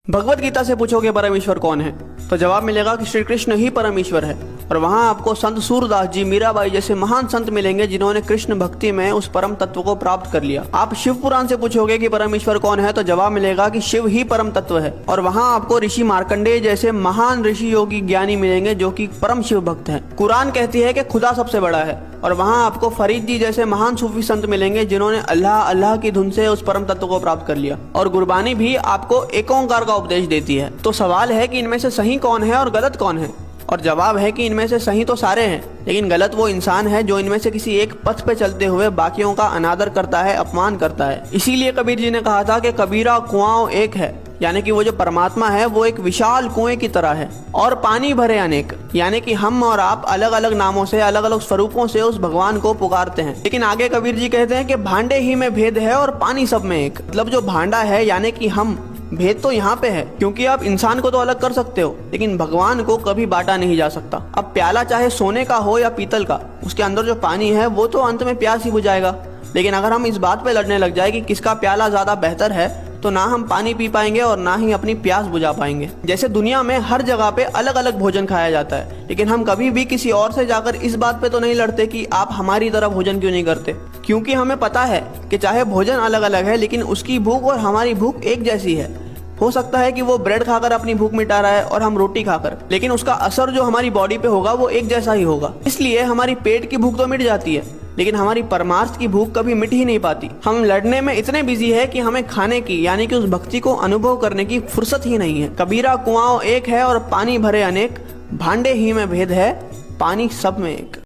भगवत गीता से पूछोगे परमेश्वर कौन है, तो जवाब मिलेगा कि श्री कृष्ण ही परमेश्वर है। और वहाँ आपको संत सूरदास जी, मीराबाई जैसे महान संत मिलेंगे जिन्होंने कृष्ण भक्ति में उस परम तत्व को प्राप्त कर लिया। आप शिव पुराण से पूछोगे कि परमेश्वर कौन है, तो जवाब मिलेगा कि शिव ही परम तत्व है। और वहाँ आपको ऋषि मार्कंडेय जैसे महान ऋषि योगी ज्ञानी मिलेंगे जो कि परम शिव भक्त हैं। कुरान कहती है कि खुदा सबसे बड़ा है। और वहाँ आपको फरीद जी जैसे महान सूफी संत मिलेंगे जिन्होंने अल्लाह अल्लाह की धुन से उस परम तत्व को प्राप्त कर लिया। और गुरबानी भी आपको एक ओंकार का उपदेश देती है। तो सवाल है कि इनमें से सही कौन है और गलत कौन है, और जवाब है कि इनमें से सही तो सारे हैं, लेकिन गलत वो इंसान है जो इनमें से किसी एक पथ पे चलते हुए बाकियों का अनादर करता है, अपमान करता है। इसीलिए कबीर जी ने कहा था कि कबीरा कुआं एक है, यानी कि वो जो परमात्मा है वो एक विशाल कुएं की तरह है और पानी भरे अनेक, यानी कि हम और आप अलग अलग नामों से, अलग अलग स्वरूपों से उस भगवान को पुकारते हैं। लेकिन आगे कबीर जी कहते हैं कि भांडे ही में भेद है और पानी सब में एक। मतलब जो भांडा है यानी कि हम, भेद तो यहाँ पे है, क्योंकि आप इंसान को तो अलग कर सकते हो लेकिन भगवान को कभी बांटा नहीं जा सकता। अब प्याला चाहे सोने का हो या पीतल का, उसके अंदर जो पानी है वो तो अंत में प्यास ही बुझाएगा। लेकिन अगर हम इस बात पे लड़ने लग जाए कि किसका प्याला ज्यादा बेहतर है, तो ना हम पानी पी पाएंगे और ना ही अपनी प्यास बुझा पाएंगे। जैसे दुनिया में हर जगह पे अलग अलग भोजन खाया जाता है, लेकिन हम कभी भी किसी और से जाकर इस बात पे तो नहीं लड़ते कि आप हमारी तरह भोजन क्यों नहीं करते, क्योंकि हमें पता है कि चाहे भोजन अलग अलग है लेकिन उसकी भूख और हमारी भूख एक जैसी है। हो सकता है कि वो ब्रेड खाकर अपनी भूख मिटा रहा है और हम रोटी खाकर, लेकिन उसका असर जो हमारी बॉडी पे होगा वो एक जैसा ही होगा। इसलिए हमारी पेट की भूख तो मिट जाती है लेकिन हमारी परमार्थ की भूख कभी मिट ही नहीं पाती। हम लड़ने में इतने बिजी है कि हमें खाने की, यानी कि उस भक्ति को अनुभव करने की फुर्सत ही नहीं है। कबीरा कुआं एक है और पानी भरे अनेक, भांडे ही में भेद है, पानी सब में एक।